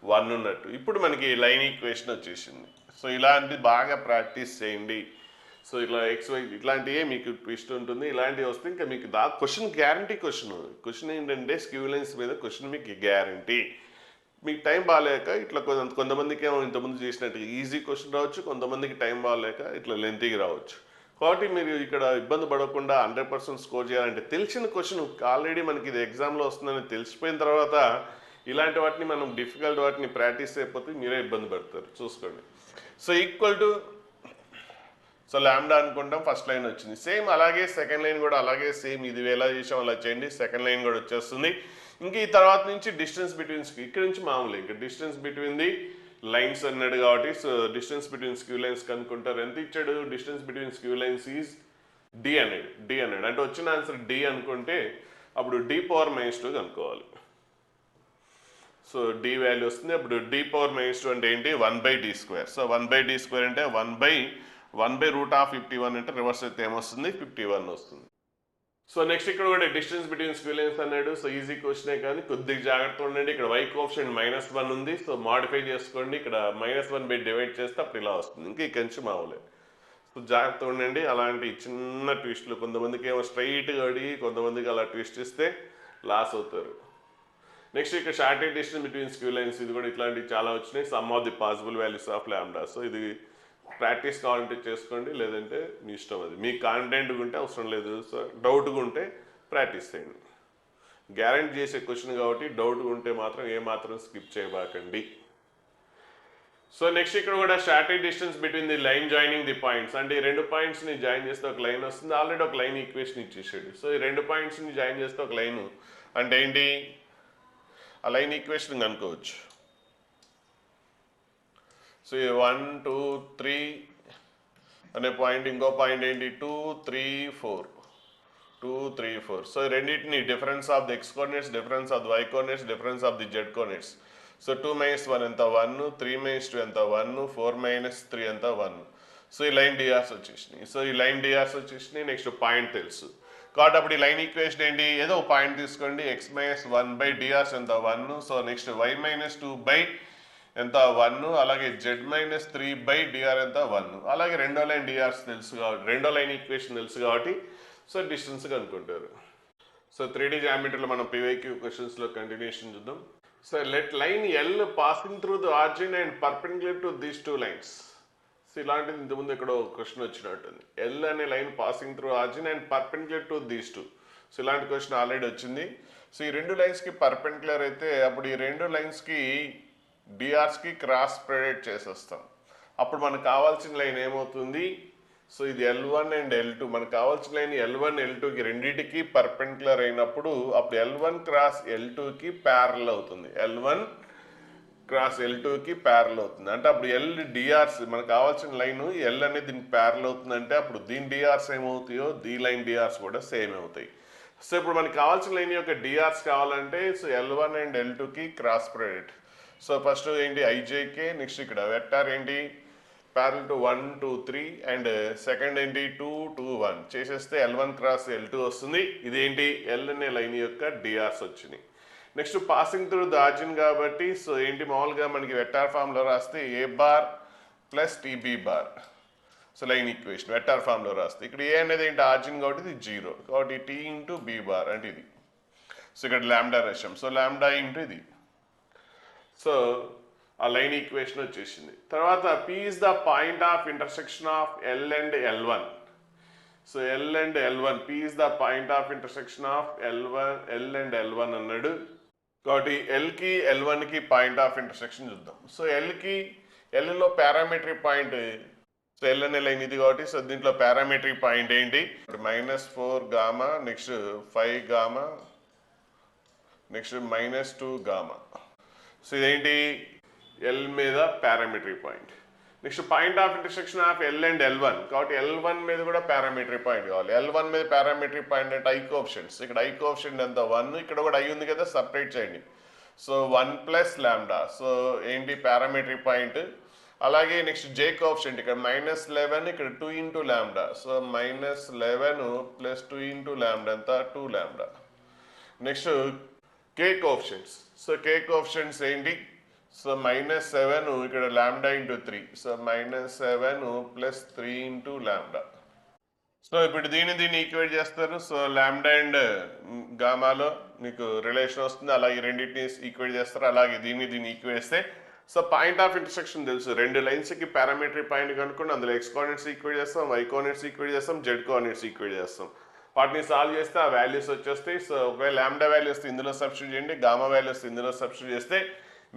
[SPEAKER 1] 1 ఉన్నట్టు. ఇప్పుడు మనకి లైన్ ఈక్వేషన్ వచ్చేసింది. సో ఇలాంటి బాగా ప్రాక్టీస్ చేయండి. సో ఇట్లా XY ఇట్లాంటివే మీకు ట్విస్ట్ ఉంటుంది. ఇలాంటివి వస్తే ఇంకా మీకు క్వశ్చన్ గ్యారంటీ. క్వశ్చన్ ఏంటంటే స్క్యూ లైన్స్ మీద క్వశ్చన్ మీకు గ్యారంటీ. మీకు టైం బాగాలేక ఇట్లా కొంతమందికి ఏమో ఇంతకుముందు చేసినట్టు ఈజీ క్వశ్చన్ రావచ్చు, కొంతమందికి టైం బాగాలేక ఇట్లా లెంతీగా రావచ్చు. కాబట్టి మీరు ఇక్కడ ఇబ్బంది పడకుండా 100% స్కోర్ చేయాలంటే తెలిసిన క్వశ్చన్ ఆల్రెడీ మనకి ఇది ఎగ్జామ్లో వస్తుందని తెలిసిపోయిన తర్వాత ఇలాంటి వాటిని మనం డిఫికల్ట్ వాటిని ప్రాక్టీస్ అయిపోతే మీరే ఇబ్బంది పడతారు, చూసుకోండి. So equal to, so lambda అనుకుంటాం, ఫస్ట్ లైన్ వచ్చింది. సేమ్ అలాగే సెకండ్ లైన్ కూడా అలాగే సేమ్ ఇది ఎలా చేసాం అలా చేయండి, సెకండ్ లైన్ కూడా వచ్చేస్తుంది. ఇంక ఈ తర్వాత నుంచి డిస్టెన్స్ బిట్వీన్ ఇక్కడ నుంచి మామూలు ఇంకా డిస్టెన్స్ బిట్వీన్ ది లైన్స్ అన్నాడు కాబట్టి, so distance between skew lines కనుక్కుంటారు. ఎంత ఇచ్చాడు? Distance between skew lines is D అన్నాడు. అంటే వచ్చిన ఆన్సర్ డి అనుకుంటే అప్పుడు d⁻−2 కనుక్కోవాలి. సో డి వాల్యూ వస్తుంది. అప్పుడు d⁻−2 అంటే ఏంటి? 1/d². సో 1/d² అంటే 1/√51 అంటే రివర్స్ అయితే ఏమొస్తుంది? 51 వస్తుంది. సో నెక్స్ట్ ఇక్కడ కూడా డిస్టెన్స్ బిట్వీన్ స్క్యూ లైన్స్ అన్నాడు. సో ఈజీ క్వశ్చనే కానీ కొద్దిగా జాగ్రత్తగా ఉండండి. ఇక్కడ y కోఎఫిషియంట్ -1 ఉంది. సో మాడిఫై చేసుకోండి. ఇక్కడ -1 డివైడ్ చేస్తే అప్పుడు ఇలా వస్తుంది. ఇంకా ఇక్కడి నుంచి మామూలే. సో జాగ్రత్తగా ఉండండి. అలాంటి చిన్న ట్విస్టులు కొంతమందికి ఏమో స్ట్రైట్గా అడిగి కొంతమందికి అలా ట్విస్ట్ ఇస్తే లాస్ అవుతారు. నెక్స్ట్ ఇక్కడ shortest distance between skew lines, ఇది కూడా ఇట్లాంటివి చాలా వచ్చినాయి. Some of the possible values of lambda. So ఇది ప్రాక్టీస్ కావాలంటే చేసుకోండి, లేదంటే మీ ఇష్టం. అది మీకు కాన్ఫిడెంట్గా ఉంటే అవసరం లేదు. సో డౌట్గా ఉంటే ప్రాక్టీస్ చేయండి. గ్యారెంటీ చేసే క్వశ్చన్ కాబట్టి డౌట్గా ఉంటే మాత్రం ఏమాత్రం స్కిప్ చేయబాకండి. సో నెక్స్ట్ ఇక్కడ కూడా shortest distance between the line joining the points, అంటే ఈ రెండు పాయింట్స్ని జాయిన్ చేస్తే ఒక లైన్ వస్తుంది. ఆల్రెడీ ఒక లైన్ ఈక్వేషన్ ఇచ్చేసాడు. సో ఈ రెండు పాయింట్స్ని జాయిన్ చేస్తే ఒక లైన్ అంటే ఏంటి? ఆ లైన్ ఈక్వేషన్ కనుక్కోవచ్చు. సో 1 2 3 అనే పాయింట్, ఇంకో పాయింట్ ఏంటి? 2 3 4 2 3 4. సో రెండింటిని difference of the x coordinates, difference of the y coordinates, difference of the z coordinates. So 2 - 1 ఎంత? 1, 3 - 2 ఎంత? 1, 4 - 3 ఎంత? 1. సో ఈ లైన్ డిఆర్స్ వచ్చేసినాయి. నెక్స్ట్ పాయింట్ తెలుసు కాబట్టి అప్పుడు ఈ లైన్ ఈక్వేషన్ ఏంటి? ఏదో ఒక పాయింట్ తీసుకోండి. x - 1/drs ఎంత? 1. సో నెక్స్ట్ y - 2 ఎంత? 1. అలాగే z - 3/dr ఎంత? 1. అలాగే రెండో లైన్ డిఆర్స్ తెలుసు కాబట్టి, రెండో లైన్ ఈక్వేషన్ తెలుసు కాబట్టి సో డిస్టెన్స్ కనుక్కుంటారు. సో 3D జామెట్రీలో మనం PYQ క్వశ్చన్స్లో కంటిన్యూషన్ చూద్దాం. So let line L passing through the origin and perpendicular to these two lines. So ఇలాంటిది ఇంతకుముందు ఇక్కడ క్వశ్చన్ వచ్చినట్టుంది. L అనే line passing through origin and perpendicular to these two. So ఇలాంటి question already వచ్చింది. So ఈ రెండు లైన్స్కి పర్పెండిక్యులర్ అయితే అప్పుడు ఈ రెండు లైన్స్కి డిఆర్స్కి క్రాస్ ప్రొడక్ట్ చేసేస్తాం. అప్పుడు మనకు కావాల్సిన లైన్ ఏమవుతుంది? సో ఇది L1 అండ్ L2. మనకు కావాల్సిన లైన్ L1 L2కి రెండింటికి పర్పెండిక్యులర్ అయినప్పుడు అప్పుడు L1 క్రాస్ L2కి ప్యారల్ అవుతుంది. L1 క్రాస్ L2కి ప్యారల్ అవుతుంది. అంటే అప్పుడు L డిఆర్స్ మనకు కావాల్సిన లైన్ L అనేది దీనికి ప్యారల్ అవుతుంది. అంటే అప్పుడు దీని డిఆర్స్ ఏమవుతాయో దీ లైన్ డిఆర్స్ కూడా సేమ్ అవుతాయి. సో ఇప్పుడు మనకు కావాల్సిన లైన్ యొక్క డిఆర్స్ కావాలంటే సో L1 అండ్ L2కి క్రాస్ ప్రొడక్ట్. సో ఫస్ట్ ఏంటి? IJK. నెక్స్ట్ ఇక్కడ వెక్టార్ ఏంటి? ప్యారల్ టు 1 2 3 అండ్ సెకండ్ ఏంటి? 2 2 1 చేసేస్తే L1 క్రాస్ L2 వస్తుంది. ఇదేంటి? L అనే లైన్ యొక్క డిఆర్స్ వచ్చినాయి. Next passing through the origin కాబట్టి సో ఏంటి? మామూలుగా మనకి వెక్టార్ ఫామ్లో రాస్తే A bar plus TB bar. So line equation vector ఫామ్లో రాస్తే ఇక్కడ ఏ అనేది ఏంటి? ఆరిజిన్ కాబట్టి ఇది 0 కాబట్టి T ఇంటూ B బార్ అంటే ఇది. సో ఇక్కడ లాంబ్డా రాశాం. సో లాంబ్డా ఇంటూ ఇది. సో ఆ లైన్ ఈక్వేషన్ వచ్చేసింది. తర్వాత P is the point of intersection of L and L1. So L and L1, P is the point of intersection of L and L1 అన్నాడు. కాబట్టి Lకి L1కి point of intersection చూద్దాం. So Lలో parametric point, so L అనే line ఇది కాబట్టి so దీంట్లో పారామెట్రిక్ పాయింట్ ఏంటి? -4 gamma, next 5 gamma, next -2 gamma. So ఇదేంటి? L మీద parametric point. Next point of intersection of L and L1 కాబట్టి L1 మీద కూడా పారామెట్రిక్ పాయింట్ కావాలి. L1 మీద పారామెట్రిక్ పాయింట్ అంటే I కోఎఫిషియంట్స్. ఇక్కడ I కోఎఫిషియంట్ ఎంత? 1. ఇక్కడ కూడా I ఉంది కదా, సపరేట్ చేయండి. So 1 plus lambda. సో ఏంటి? Parametric point. అలాగే నెక్స్ట్ J కోఎఫిషియంట్ ఇక్కడ -11, ఇక్కడ 2 into lambda. So -11 plus 2 into lambda ఎంత? 2 lambda. Next K coefficients. So K coefficients ఏంటి? సో -7 ఇక్కడ lambda into 3. So -7 plus 3 into lambda. So ఇప్పుడు దీన్ని ఈక్వేట్ చేస్తారు. సో లాంబ్డా అండ్ గామాలో మీకు రిలేషన్ వస్తుంది. అలాగే రెండింటిని ఈక్వేట్ చేస్తారు. అలాగే దీన్ని ఈక్వేట్ చేస్తే సో పాయింట్ ఆఫ్ ఇంటర్సెక్షన్ తెలుసు. రెండు లైన్స్కి పారామెట్రిక్ పాయింట్ కనుక్కొని అందులో X కోఆర్డినేట్స్ ఈక్వేట్ చేస్తాం, Y కోఆర్డినేట్స్ ఈక్వేట్ చేస్తాం, Z కోఆర్డినేట్స్ ఈక్వేట్ చేస్తాం. వాటిని సాల్వ్ చేస్తే ఆ వాల్యూస్ వచ్చేస్తాయి. సో ఒకవేళ లాంబ్డా వాల్యూ వస్తే ఇందులో సబ్స్టిట్యూట్ చేయండి, గామా వాల్యూ వస్తే ఇందులో సబ్స్టిట్యూట్ చేస్తే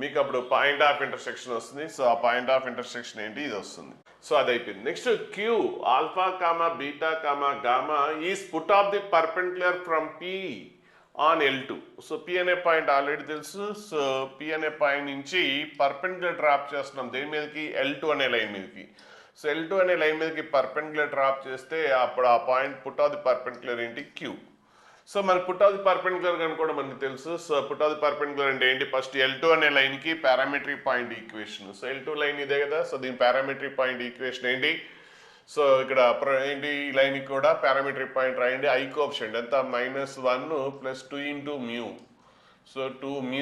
[SPEAKER 1] మీకు అప్పుడు పాయింట్ ఆఫ్ ఇంటర్సెక్షన్ వస్తుంది. సో ఆ పాయింట్ ఆఫ్ ఇంటర్సెక్షన్ ఏంటి, ఇది వస్తుంది. సో అది అయిపోయింది. Next Q alpha comma beta comma gamma is put of the perpendicular from P on L2. So P అనే పాయింట్ ఆల్రెడీ తెలుసు. సో పి అనే పాయింట్ నుంచి పర్పెండిక్యులర్ డ్రాప్ చేస్తున్నాం దేని మీదకి, L2 అనే లైన్ మీదకి. సో L2 అనే లైన్ మీదకి పర్పెండిక్యులర్ డ్రాప్ చేస్తే అప్పుడు ఆ point put of the perpendicular ఏంటి, క్యూ. సో మనకి పుట్ ఆఫ్ ది పర్పెండిక్యులర్ కనుక కూడా మనకి తెలుసు. So put of the perpendicular అంటే ఏంటి, ఫస్ట్ L2 అనే లైన్కి parametric point equation. So L2 line ఇదే కదా, సో దీని పారామెట్రిక్ పాయింట్ ఈక్వేషన్ ఏంటి, సో ఇక్కడ ఏంటి ఈ లైన్కి కూడా పారామెట్రిక్ పాయింట్ రాయండి. ఐ కోఎఫిషియంట్ ఎంత, -1 + 2 × μ. సో 2 μ.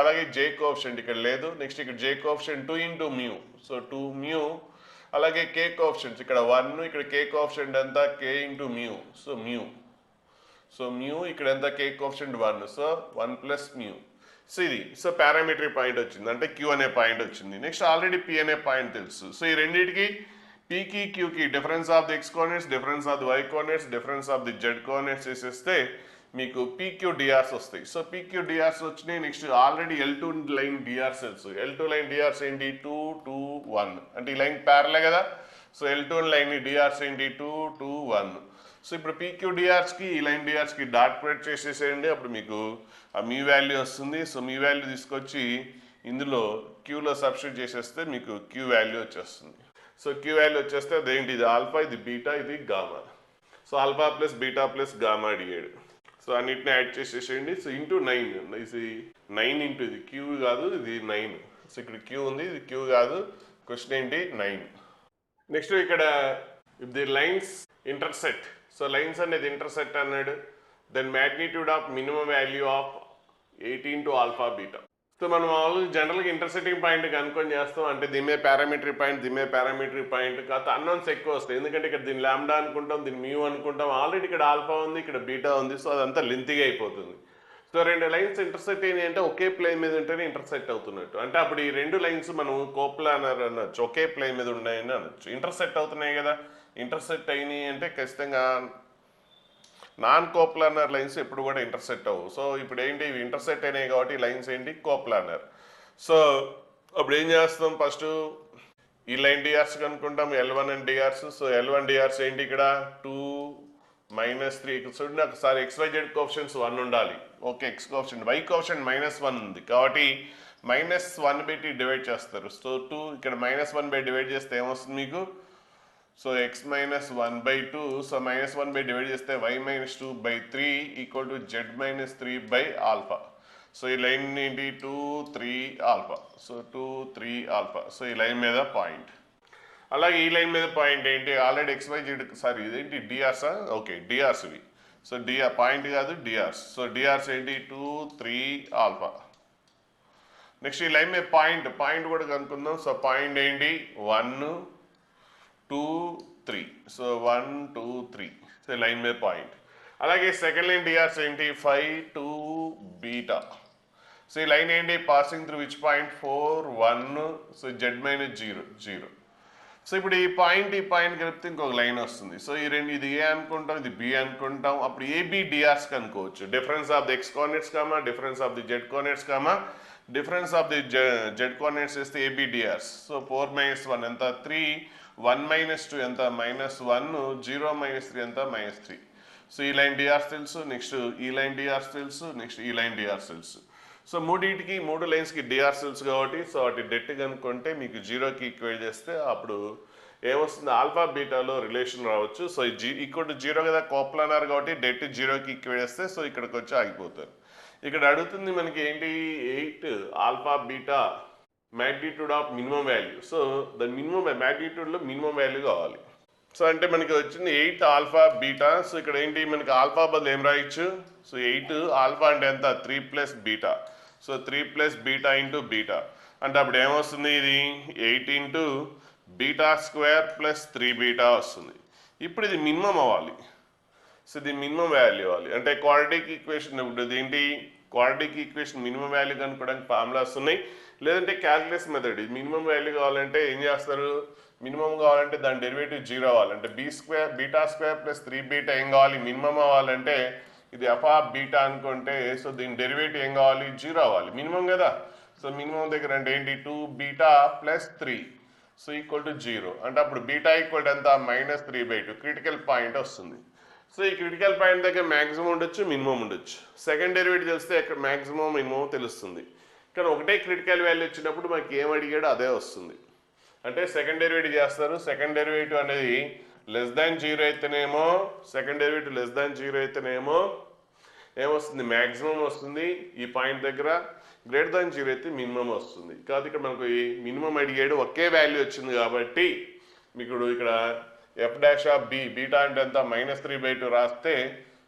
[SPEAKER 1] అలాగే జే కోఎఫిషియంట్ ఇక్కడ లేదు. నెక్స్ట్ ఇక్కడ జే కోఎఫిషియంట్ 2 × μ. సో 2 μ. అలాగే కే కోఎఫిషియంట్స్ ఇక్కడ 1, ఇక్కడ కే కోఎఫిషియంట్ ఎంత, k × μ. సో μ. సో μ ఇక్కడ ఎంత, కే కోఎఫిషియంట్ 1. సో 1 + μ. సో ఇది సో పారామెట్రిక్ పాయింట్ వచ్చింది, అంటే క్యూ అనే పాయింట్ వచ్చింది. నెక్స్ట్ ఆల్రెడీ పి అనే పాయింట్ తెలుసు. సో ఈ రెండింటికి పీకి క్యూకి difference of the X coordinates, difference of the Y coordinates, difference of the Z coordinates వేసేస్తే మీకు పీక్యూ డిఆర్స్ వస్తాయి. సో పీక్యూ డిఆర్స్ వచ్చినాయి. Next already L2 line DRs తెలుసు. L2 లైన్ డిఆర్స్ ఏంటి, 2, 2, 1. అంటే ఈ లైన్ ప్యారలే కదా. సో L2 లైన్ డిఆర్స్ ఏంటి, 2, 2, 1. సో ఇప్పుడు పీక్యూ డిఆర్స్కి ఈ లైన్ డిఆర్స్కి డాట్ ప్రొడక్ట్ చేసేసేయండి. అప్పుడు మీకు ఆ మీ వాల్యూ వస్తుంది. సో మీ వాల్యూ తీసుకొచ్చి ఇందులో క్యూలో సబ్స్టిట్యూట్ చేసేస్తే మీకు క్యూ వాల్యూ వచ్చేస్తుంది. సో క్యూ వాల్యూ వచ్చేస్తే అదేంటి, ఇది ఆల్ఫా, ఇది బీటా, ఇది gamma. So alpha plus beta plus gamma divide. So అన్నిటిని యాడ్ చేసేసేయండి. సో ఇంటూ 9, ఇది 9 ఇంటూ ఇది క్యూ కాదు, ఇది 9. సో ఇక్కడ క్యూ ఉంది, ఇది క్యూ కాదు. క్వశ్చన్ ఏంటి, 9. నెక్స్ట్ ఇక్కడ if the lines intersect. So lines అనేది ఇంటర్సెక్ట్ అన్నాడు. Then magnitude of minimum value of 18 to alpha beta. So మనం మామూలుగా జనరల్గా ఇంటర్సెక్టింగ్ పాయింట్ కనుక్కొని చేస్తాం. అంటే దీని పారామెట్రిక్ పాయింట్, దీని పారామెట్రిక్ పాయింట్ కాదు, అన్నోన్స్ ఎక్కువ వస్తాయి. ఎందుకంటే ఇక్కడ దీని లాంబ్డా అనుకుంటాం, దీని మ్యూ అనుకుంటాం. ఆల్రెడీ ఇక్కడ ఆల్ఫా ఉంది, ఇక్కడ బీటా ఉంది. సో అదంతా లెంతీగా అయిపోతుంది. సో రెండు లైన్స్ ఇంటర్సెక్ట్ అయినాయి అంటే ఒకే ప్లేన్ మీద ఉంటేనే ఇంటర్సెక్ట్ అవుతున్నట్టు. అంటే అప్పుడు ఈ రెండు లైన్స్ మనం కోప్లానర్ అనొచ్చు, ఒకే ప్లేన్ మీద ఉన్నాయని అనొచ్చు. ఇంటర్సెక్ట్ అవుతున్నాయి కదా, ఇంటర్సెక్ట్ అయినాయి అంటే ఖచ్చితంగా నాన్ కోప్లానర్ లైన్స్ ఎప్పుడు కూడా ఇంటర్సెక్ట్ అవ్వవు. సో ఇప్పుడు ఏంటి, ఇవి ఇంటర్సెక్ట్ అయినాయి కాబట్టి లైన్స్ ఏంటి, కోప్లానర్. సో అప్పుడు ఏం చేస్తాం, ఫస్ట్ ఈ లైన్ డిఆర్స్ కనుక్కుంటాం, L1 and DRs. So L1 DRs ఏంటి, ఇక్కడ 2 - 3. ఇక్కడ చూడండి ఒకసారి XYZ కోఎఫిషియెంట్స్ 1 ఉండాలి. Okay, X coefficient, Y coefficient -1 ఉంది కాబట్టి -1 పెట్టి డివైడ్ చేస్తారు. సో 2 ఇక్కడ -1 డివైడ్ చేస్తే ఏమొస్తుంది మీకు, సో x - 1/2. సో -1 డివైడ్ చేస్తే y - 2/3 = z - 3/ఆల్ఫా. సో ఈ లైన్ ఏంటి, 2, 3 ఆల్ఫా. So 2, 3 alpha. సో ఈ లైన్ మీద పాయింట్. అలాగే ఈ లైన్ మీద పాయింట్ ఏంటి, ఆల్రెడీ XYZ, సారీ ఇదేంటి డిఆర్సా, ఓకే డిఆర్స్ ఇవి. సో డిఆర్ పాయింట్ కాదు, డిఆర్స్. సో డిఆర్స్ ఏంటి, 2, 3 ఆల్ఫా. నెక్స్ట్ ఈ లైన్ మీద పాయింట్ కూడా కనుక్కుందాం. సో పాయింట్ ఏంటి, 1, 2, 3. సో 1, 2, 3. సో లైన్ మీద పాయింట్. అలాగే సెకండ్ లైన్ డిఆర్స్ ఏంటి, 5, 2 బీటా. సో ఈ లైన్ ఏంటి, passing through which point, 4, 1. So z - 0, 0. So ఇప్పుడు ఈ పాయింట్ కలిపితే ఇంకొక లైన్ వస్తుంది. సో ఈ రెండు, ఇది ఏ అనుకుంటాం, ఇది బి అనుకుంటాం. అప్పుడు ఏబి డిఆర్స్ కనుక్కోవచ్చు. Difference of the X coordinates comma, difference of the Z coordinates comma, difference of the Z coordinates వేస్తే ఏబి డిఆర్స్. సో 4 - 1 ఎంత, 3. 1 - 2 ఎంత, -1. 0 - 3 ఎంత, -3. సో ఈ లైన్ డిఆర్స్ తెలుసు. నెక్స్ట్ ఈ లైన్ డిఆర్స్ తెలుసు. నెక్స్ట్ ఈ లైన్ డిఆర్స్ తెలుసు. సో మూడు లైన్స్కి డిఆర్స్ తెలుసు కాబట్టి సో వాటి డెట్ కనుక్కుంటే మీకు 0కి ఈక్వేట్ చేస్తే అప్పుడు ఏమొస్తుంది, ఆల్ఫా బీటాలో రిలేషన్ రావచ్చు. సో ఈక్వల్ టు 0 కదా, కోప్లానర్ కాబట్టి డెట్ 0కి ఈక్వేట్ చేస్తే సో ఇక్కడికి వచ్చి ఆగిపోతారు. ఇక్కడ అడుగుతుంది మనకి ఏంటి, 8 alpha beta magnitude of minimum value. So దాని మ్యాగ్నిట్యూడ్లో మినిమం వాల్యూ కావాలి. సో అంటే మనకి వచ్చింది 8 ఆల్ఫా బీటా. సో ఇక్కడ ఏంటి, మనకి ఆల్ఫా బదులు ఏం రాయొచ్చు, సో 8 ఆల్ఫా అంటే ఎంత, 3 + beta. So 3 + beta into beta అంటే అప్పుడు ఏమొస్తుంది, ఇది 8 × β² + 3 బీటా వస్తుంది. ఇప్పుడు ఇది మినిమం అవ్వాలి. సో ఇది మినిమం వాల్యూ అవ్వాలి. అంటే క్వాడ్రాటిక్ ఈక్వేషన్, ఇప్పుడు ఏంటి క్వాడ్రాటిక్ ఈక్వేషన్ మినిమం వాల్యూ కనుక్కోవడానికి ఫార్ములాస్ ఉన్నాయి. లేదంటే క్యాల్కులస్ మెథడ్. మినిమం వాల్యూ కావాలంటే ఏం చేస్తారు, మినిమం కావాలంటే దాని డెరివేటివ్ 0 అవ్వాలంటే బీటా స్క్వేర్ ప్లస్ 3 బీటా ఏం కావాలి, మినిమం అవ్వాలంటే ఇది ఎఫ్ ఆఫ్ బీటా అనుకుంటే సో దీని డెరివేటివ్ ఏం కావాలి, 0 అవ్వాలి, మినిమం కదా. సో మినిమం దగ్గర అంటే ఏంటి 2 beta plus 3 so equal to 0 అంటే అప్పుడు బీటా ఈక్వల్ టు ఎంత -3/2 క్రిటికల్ పాయింట్ వస్తుంది. సో ఈ క్రిటికల్ పాయింట్ దగ్గర మ్యాక్సిమం ఉండొచ్చు, మినిమం ఉండొచ్చు. సెకండ్ డెరివేటివ్ తెలిస్తే ఇక్కడ మ్యాక్సిమం మినిమం తెలుస్తుంది. కానీ ఒకటే క్రిటికల్ వాల్యూ వచ్చినప్పుడు మనకి ఏం అడిగాడో అదే వస్తుంది. అంటే సెకండ్ డెరివేటివ్ చేస్తారు. సెకండ్ డెరివేటివ్ అనేది <0 అయితేనేమో సెకండ్ డెరివేటివ్ <0 అయితేనేమో ఏమొస్తుంది, మ్యాక్సిమం వస్తుంది. ఈ పాయింట్ దగ్గర <0 అయితే మినిమం వస్తుంది. కాబట్టి ఇక్కడ మనకు ఈ మినిమం అడిగాడు, ఒకే వాల్యూ వచ్చింది కాబట్టి మీకు ఇక్కడ ఎఫ్ డాష్ ఆఫ్ బీటా అంటే ఎంత -3/2 రాస్తే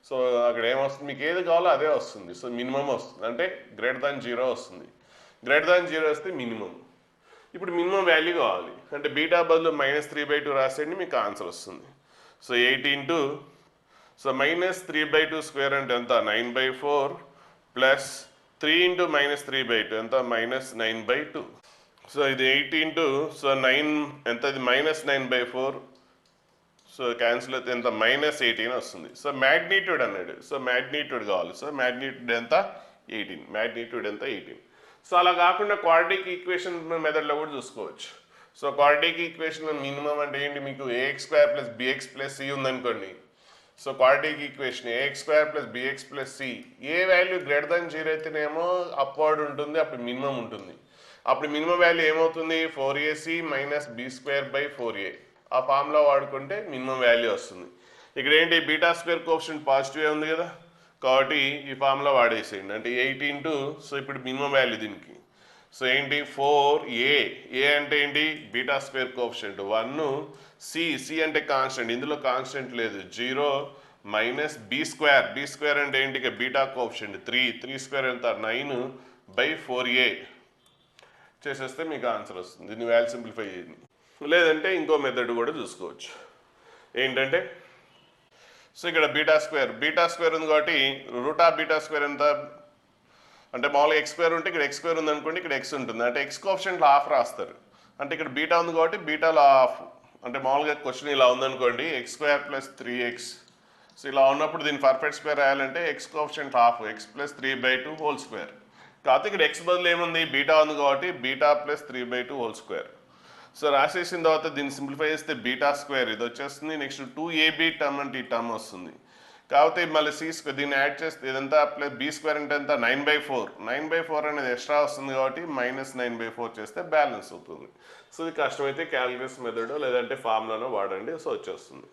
[SPEAKER 1] సో అక్కడ ఏమొస్తుంది, మీకు ఏది కావాలో అదే వస్తుంది. సో మినిమం వస్తుంది అంటే <0 వస్తుంది. <0 వస్తే మినిమం. ఇప్పుడు మినిమం వాల్యూ కావాలి అంటే బీటా బదులు -3/2 రాసేయండి, మీకు ఆన్సర్ వస్తుంది. సో 8 ఇంటూ సో -3/2 స్క్వేర్ అంటే ఎంత 9/4 ప్లస్ 3 ఇంటూ -3/2 ఎంత -9/2. సో ఇది 8 ఇంటూ సో 9 ఎంత, ఇది -9/4 సో క్యాన్సిల్ అయితే ఎంత -18 వస్తుంది. సో మ్యాగ్నిట్యూడ్ అన్నాడు, సో మ్యాగ్నిట్యూడ్ కావాలి. సో మ్యాగ్నిట్యూడ్ ఎంత 18, మ్యాగ్నిట్యూడ్ ఎంత 18. సో అలా కాకుండా క్వాడ్రాటిక్ ఈక్వేషన్ మెథడ్లో కూడా చూసుకోవచ్చు. సో క్వాడ్రాటిక్ ఈక్వేషన్ మినిమం అంటే ఏంటి, మీకు ax² + bx + c ఉందనుకోండి. So quadratic equation ax² + bx + c ఏ వాల్యూ <0 అయితేనేమో అప్వర్డ్ ఉంటుంది, అప్పుడు మినిమం ఉంటుంది. అప్పుడు మినిమం వాల్యూ ఏమవుతుంది 4ac - b²/4a ఆ ఫార్ములా వాడుకుంటే మినిమం వాల్యూ వస్తుంది. ఇక్కడ ఏంటి బీటా స్క్వేర్ కోఎఫిషియంట్ పాజిటివ్ ఉంది కదా, కాబట్టి ఈ ఫార్ములా వాడేసేయండి. అంటే 8 ఇంటూ సో ఇప్పుడు మినిమం వాల్యూ దీనికి సో ఏంటి 4a, ఏ అంటే ఏంటి బీటా స్క్వేర్ కోఎఫిషియంట్ 1, సి అంటే కాన్స్టెంట్, ఇందులో కాన్స్టెంట్ లేదు 0 మైనస్ b² అంటే ఏంటి ఇక బీటా కోఎఫిషియంట్ 3² ఎంత 9/4a చేసేస్తే మీకు ఆన్సర్ వస్తుంది. దీన్ని వాల్యూ సింప్లిఫై చేయండి. లేదంటే ఇంకో మెథడ్ కూడా చూసుకోవచ్చు. ఏంటంటే సో ఇక్కడ బీటా స్క్వేర్ ఉంది కాబట్టి √β² ఎంత అంటే మామూలుగా x² ఉంటే ఇక్కడ x² ఉంది అనుకోండి, ఇక్కడ x ఉంటుంది అంటే x కోఎఫిషియంట్లో హాఫ్ రాస్తారు. అంటే ఇక్కడ బీటా ఉంది కాబట్టి బీటాలో హాఫ్ అంటే మామూలుగా క్వశ్చన్ ఇలా ఉందనుకోండి x² + 3x. సో ఇలా ఉన్నప్పుడు దీన్ని పర్ఫెక్ట్ స్క్వేర్ రాయాలంటే x కోఎఫిషియంట్ హాఫ్ x + 3/2 కాకపోతే ఇక్కడ x బదులు ఏముంది బీటా ఉంది కాబట్టి బీటా + 3/2 సో రాసేసిన తర్వాత దీన్ని సింప్లిఫై చేస్తే β² ఇది వచ్చేస్తుంది. నెక్స్ట్ 2ab టర్మ్ అంటే ఈ టర్మ్ వస్తుంది. కాకపోతే మళ్ళీ c² దీన్ని యాడ్ చేస్తే ఇదంతా ప్లస్ b² అంటే ఎంత 9/4 అనేది ఎక్స్ట్రా వస్తుంది కాబట్టి -9/4 చేస్తే బ్యాలెన్స్ అవుతుంది. సో ఇది కష్టమైతే క్యాలిక్యులస్ మెథడ్ లేదంటే ఫార్ములానో వాడండి, సో వచ్చేస్తుంది.